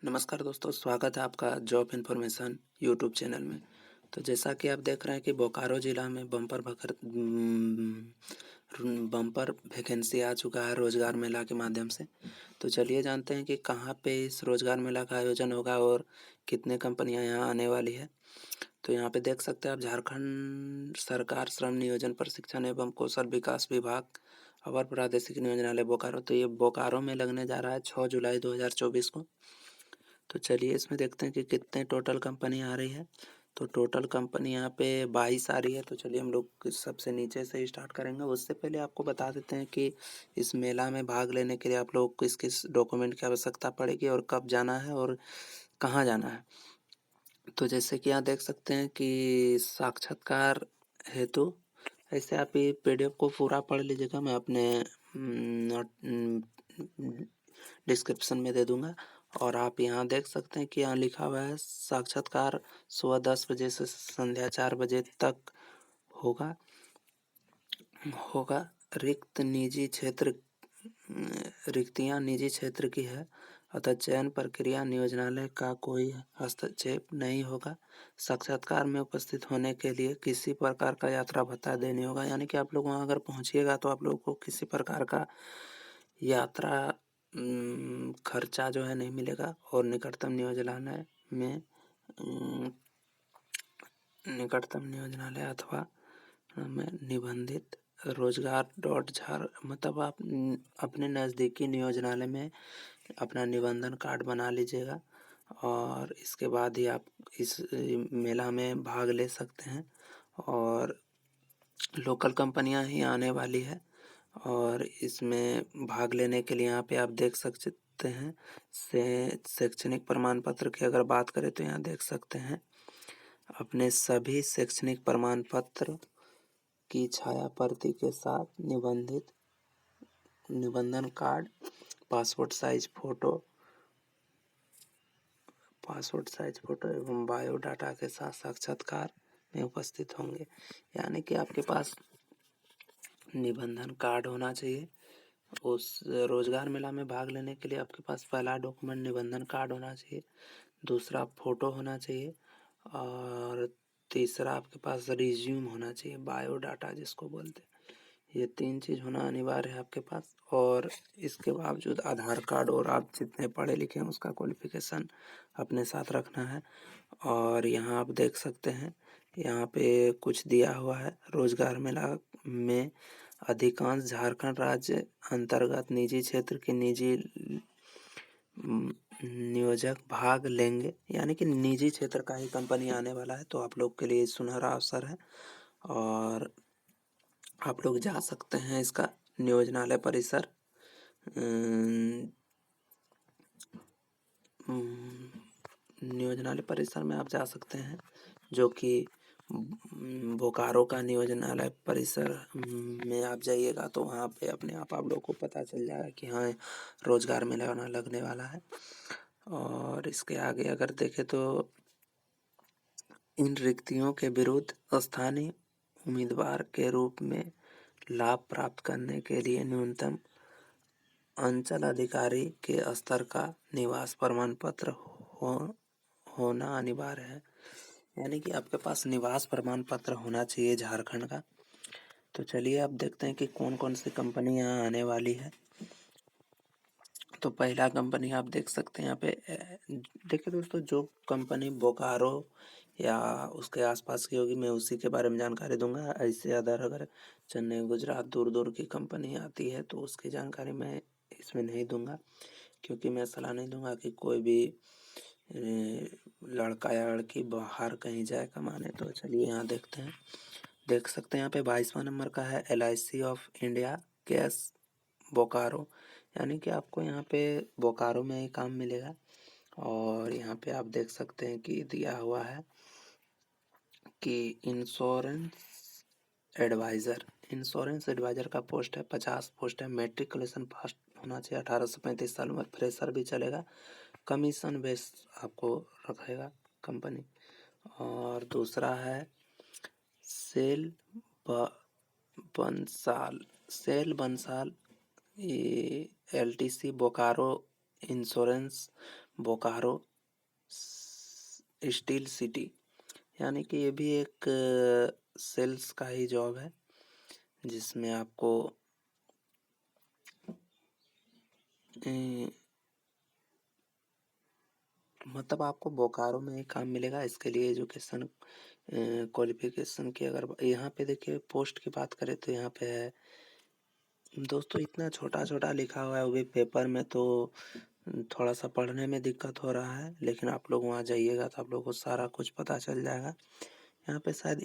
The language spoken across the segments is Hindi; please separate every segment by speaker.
Speaker 1: नमस्कार दोस्तों, स्वागत है आपका जॉब इन्फॉर्मेशन यूट्यूब चैनल में। तो जैसा कि आप देख रहे हैं कि बोकारो ज़िला में बम्पर वैकेंसी आ चुका है रोज़गार मेला के माध्यम से। तो चलिए जानते हैं कि कहाँ पे इस रोज़गार मेला का आयोजन होगा और कितने कंपनियां यहाँ आने वाली है। तो यहाँ पे देख सकते हैं आप, झारखंड सरकार श्रम नियोजन प्रशिक्षण एवं कौशल विकास विभाग अवर प्रादेशिक नियोजनालय बोकारो। तो ये बोकारो में लगने जा रहा है 6 जुलाई 2024 को। तो चलिए इसमें देखते हैं कि कितने टोटल कंपनी आ रही है। तो टोटल कंपनी यहाँ पे 22 आ रही है। तो चलिए हम लोग सबसे नीचे से स्टार्ट करेंगे। उससे पहले आपको बता देते हैं कि इस मेला में भाग लेने के लिए आप लोग किस किस डॉक्यूमेंट की आवश्यकता पड़ेगी और कब जाना है और कहाँ जाना है। तो जैसे कि यहाँ देख सकते हैं कि साक्षात्कार हेतु, ऐसे आप ये PDF को पूरा पढ़ लीजिएगा, मैं अपने डिस्क्रिप्शन में दे दूंगा। और आप यहाँ देख सकते हैं कि यहाँ लिखा हुआ है साक्षात्कार सुबह 10 बजे से संध्या 4 बजे तक होगा होगा रिक्तियाँ निजी क्षेत्र की है, अतः चयन प्रक्रिया नियोजनालय का कोई हस्तक्षेप नहीं होगा। साक्षात्कार में उपस्थित होने के लिए किसी प्रकार का यात्रा भत्ता देनी होगा, यानी कि आप लोग वहाँ अगर पहुँचिएगा तो आप लोग को किसी प्रकार का यात्रा खर्चा जो है नहीं मिलेगा। और निकटतम नियोजनालय अथवा में निबंधित रोजगार मतलब आप अपने नज़दीकी नियोजनालय में अपना निबंधन कार्ड बना लीजिएगा और इसके बाद ही आप इस मेला में भाग ले सकते हैं। और लोकल कंपनियां ही आने वाली है। और इसमें भाग लेने के लिए यहाँ पे आप देख सकते हैं शैक्षणिक प्रमाण पत्र की अगर बात करें तो यहाँ देख सकते हैं अपने सभी शैक्षणिक प्रमाण पत्र की छाया प्रति के साथ निबंधन कार्ड, पासपोर्ट साइज फोटो एवं बायोडाटा के साथ साक्षात्कार में उपस्थित होंगे। यानी कि आपके पास निबंधन कार्ड होना चाहिए। उस रोजगार मेला में भाग लेने के लिए आपके पास पहला डॉक्यूमेंट निबंधन कार्ड होना चाहिए, दूसरा फोटो होना चाहिए और तीसरा आपके पास रिज्यूम होना चाहिए, बायोडाटा जिसको बोलते हैं। ये 3 चीज़ होना अनिवार्य है आपके पास। और इसके बावजूद आधार कार्ड और आप जितने पढ़े लिखे हैं उसका क्वालिफिकेशन अपने साथ रखना है। और यहाँ आप देख सकते हैं यहाँ पे कुछ दिया हुआ है। रोजगार मेला में अधिकांश झारखंड राज्य अंतर्गत निजी क्षेत्र के निजी नियोजक भाग लेंगे, यानी कि निजी क्षेत्र का ही कंपनी आने वाला है। तो आप लोग के लिए सुनहरा अवसर है और आप लोग जा सकते हैं इसका नियोजनालय परिसर नियोजनालय परिसर में आप जा सकते हैं, जो कि बोकारो का नियोजनालय परिसर में आप जाइएगा तो वहाँ पे अपने आप लोग को पता चल जाएगा कि हाँ रोजगार मेला लगने वाला है। और इसके आगे अगर देखें तो इन रिक्तियों के विरुद्ध स्थानीय उम्मीदवार के रूप में लाभ प्राप्त करने के लिए न्यूनतम अंचल अधिकारी के स्तर का निवास प्रमाण पत्र होना अनिवार्य है, यानी कि आपके पास निवास प्रमाण पत्र होना चाहिए झारखंड का। तो चलिए अब देखते हैं कि कौन कौन सी कंपनी यहाँ आने वाली है। तो पहला कंपनी आप देख सकते हैं यहाँ पे देखिए दोस्तों, जो कंपनी बोकारो या उसके आसपास की होगी मैं उसी के बारे में जानकारी दूंगा। ऐसे अगर चेन्नई गुजरात दूर दूर की कंपनी आती है तो उसकी जानकारी मैं इसमें नहीं दूंगा, क्योंकि मैं सलाह नहीं दूंगा कि कोई भी लड़का या लड़की बाहर कहीं जाए कमाने। तो चलिए यहाँ देखते हैं, देख सकते हैं यहाँ पे 22वां नंबर का है LIC of India gas Bokaro, यानी कि आपको यहाँ पे बोकारो में ही काम मिलेगा। और यहाँ पे आप देख सकते हैं कि दिया हुआ है कि इंश्योरेंस एडवाइज़र का पोस्ट है, 50 पोस्ट है। मैट्रिकुलेशन पास होना चाहिए, 18 से 35 साल उम्र, फ्रेशर भी चलेगा, कमीशन बेस आपको रखेगा कंपनी। और दूसरा है सेल बंसाल ये LTC Bokaro insurance Bokaro steel city, यानी कि ये भी एक सेल्स का ही जॉब है, जिसमें आपको मतलब आपको बोकारो में ही काम मिलेगा। इसके लिए एजुकेशन क्वालिफिकेशन की अगर यहाँ पे देखिए पोस्ट की बात करें तो यहाँ पे है दोस्तों, इतना छोटा छोटा लिखा हुआ है वो भी पेपर में, तो थोड़ा सा पढ़ने में दिक्कत हो रहा है। लेकिन आप लोग वहाँ जाइएगा तो आप लोग को सारा कुछ पता चल जाएगा। यहाँ पे शायद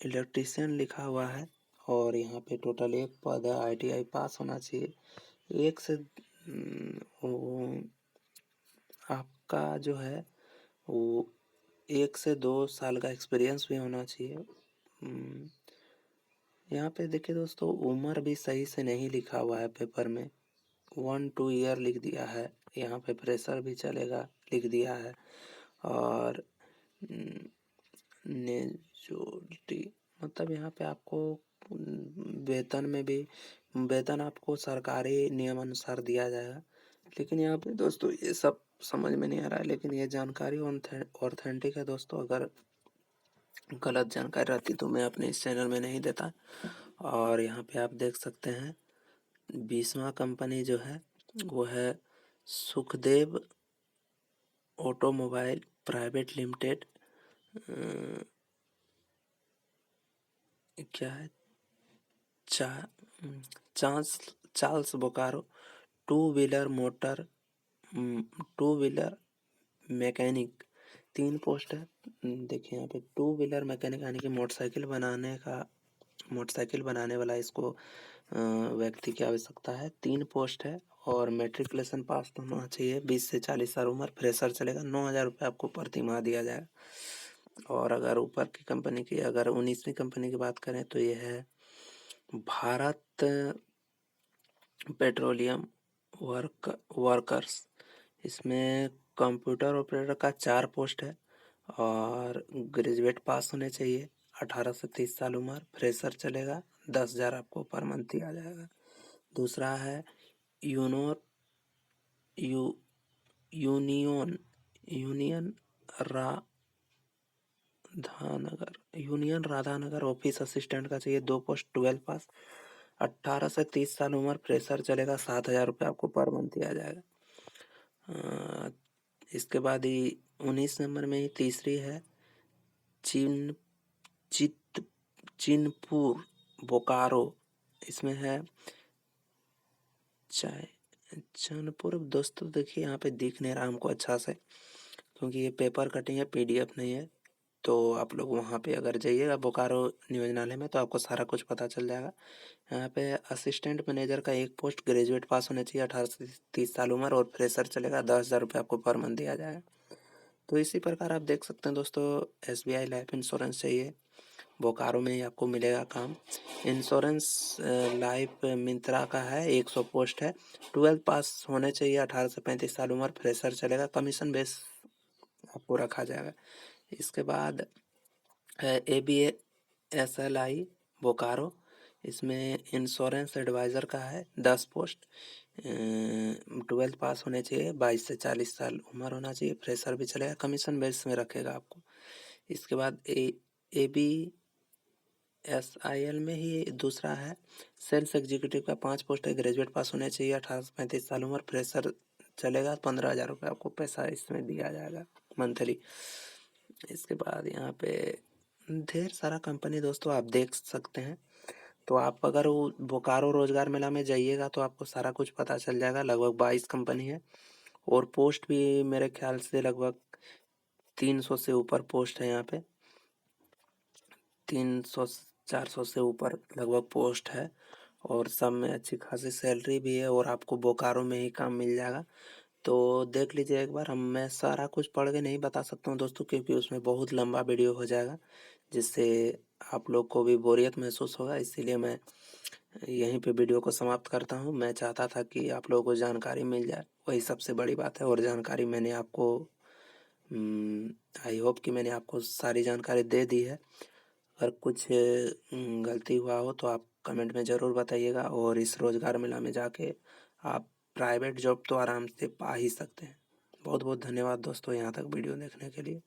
Speaker 1: इलेक्ट्रीशियन लिखा हुआ है, और यहाँ पे टोटल एक पद है। ITI पास होना चाहिए। एक से वो आपका जो है वो 1 से 2 साल का एक्सपीरियंस भी होना चाहिए। यहाँ पे देखिए दोस्तों, उम्र भी सही से नहीं लिखा हुआ है पेपर में, 1-2 ईयर लिख दिया है। यहाँ पे प्रेशर भी चलेगा लिख दिया है, और मेजोरिटी मतलब यहाँ पे आपको वेतन में भी, वेतन आपको सरकारी नियम अनुसार दिया जाएगा। लेकिन यहाँ पे दोस्तों ये सब समझ में नहीं आ रहा है, लेकिन ये जानकारी ऑथेंटिक है दोस्तों। अगर गलत जानकारी रहती तो मैं अपने इस चैनल में नहीं देता। और यहाँ पे आप देख सकते हैं 20वां कंपनी जो है वो है सुखदेव ऑटोमोबाइल प्राइवेट लिमिटेड। क्या है, चा Charles Charles Bokaro two wheeler motor two wheeler mechanic, 3 post है। देखिए यहाँ पे टू व्हीलर मैकेनिक यानी कि मोटरसाइकिल बनाने वाला इसको व्यक्ति की आवश्यकता है। 3 पोस्ट है, और मैट्रिकुलेशन पास तो होना चाहिए। 20 से 40 साल उम्र, फ्रेशर चलेगा। 9,000 रुपये आपको प्रति माह दिया जाएगा। और अगर ऊपर की कंपनी की, अगर 19वीं कंपनी की बात करें तो ये है भारत पेट्रोलियम वर्कर्स। इसमें कंप्यूटर ऑपरेटर का 4 पोस्ट है, और ग्रेजुएट पास होने चाहिए। 18 से 30 साल उम्र, फ्रेशर चलेगा। 10,000 आपको पर मंथ दिया जाएगा। दूसरा है यूनो यू union union Radhanagar office assistant का चाहिए। 2 पोस्ट, 12 पास, 18 से 30 साल उम्र, फ्रेशर चलेगा। 7,000 रुपये आपको पर मंथ दिया जाएगा। इसके बाद ही 19 नंबर में ही तीसरी है चिन चित चिनपुर बोकारो। इसमें है चैनपुर। दोस्तों देखिए यहाँ पे दिख नहीं रहा हमको अच्छा से, क्योंकि ये पेपर कटिंग है, PDF नहीं है। तो आप लोग वहाँ पे अगर जाइएगा बोकारो नियोजनालय में तो आपको सारा कुछ पता चल जाएगा। यहाँ पे असिस्टेंट मैनेजर का 1 पोस्ट, ग्रेजुएट पास होने चाहिए। 18 से 30 साल उम्र, और फ्रेशर चलेगा। 10,000 रुपये आपको पर मंथ दिया जाएगा। तो इसी प्रकार आप देख सकते हैं दोस्तों, SBI लाइफ इंश्योरेंस चाहिए, बोकारो में ही आपको मिलेगा काम। इंश्योरेंस लाइफ मिंत्रा का है, 100 पोस्ट है। 12 पास होने चाहिए। 18 से 35 साल उम्र, फ्रेशर चलेगा। कमीशन बेस आपको रखा जाएगा। इसके बाद है ABSLI बोकारो। इसमें इंश्योरेंस एडवाइज़र का है, 10 पोस्ट। 12 पास होने चाहिए। 22 से 40 साल उम्र होना चाहिए। फ्रेशर भी चलेगा। कमीशन बेस में रखेगा आपको। इसके बाद ABSIL में ही दूसरा है सेल्स एग्जीक्यूटिव का 5 पोस्ट है। ग्रेजुएट पास होने चाहिए। 18 से 35 साल उम्र, फ्रेशर चलेगा। 15,000 रुपये आपको पैसा इसमें दिया जाएगा मंथली। इसके बाद यहाँ पे ढेर सारा कंपनी दोस्तों आप देख सकते हैं। तो आप अगर वो बोकारो रोजगार मेला में जाइएगा तो आपको सारा कुछ पता चल जाएगा। लगभग 22 कंपनी है, और पोस्ट भी मेरे ख्याल से लगभग 300 से ऊपर पोस्ट है। यहाँ पे 300-400 से ऊपर लगभग पोस्ट है, और सब में अच्छी खासी सैलरी भी है, और आपको बोकारो में ही काम मिल जाएगा। तो देख लीजिए एक बार। मैं सारा कुछ पढ़ के नहीं बता सकता हूँ दोस्तों, क्योंकि उसमें बहुत लंबा वीडियो हो जाएगा, जिससे आप लोग को भी बोरियत महसूस होगा। इसीलिए मैं यहीं पे वीडियो को समाप्त करता हूँ। मैं चाहता था कि आप लोगों को जानकारी मिल जाए, वही सबसे बड़ी बात है। और जानकारी मैंने आपको आई होप कि मैंने आपको सारी जानकारी दे दी है। अगर कुछ गलती हुआ हो तो आप कमेंट में ज़रूर बताइएगा। और इस रोज़गार मेला में जाके आप प्राइवेट जॉब तो आराम से पा ही सकते हैं। बहुत बहुत धन्यवाद दोस्तों यहाँ तक वीडियो देखने के लिए।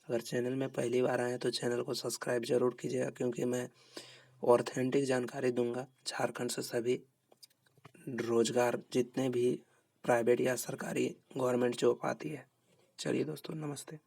Speaker 1: अगर चैनल में पहली बार आए हैं तो चैनल को सब्सक्राइब ज़रूर कीजिएगा, क्योंकि मैं ऑथेंटिक जानकारी दूंगा झारखंड से सभी रोजगार जितने भी प्राइवेट या सरकारी गवर्नमेंट जॉब आती है। चलिए दोस्तों, नमस्ते।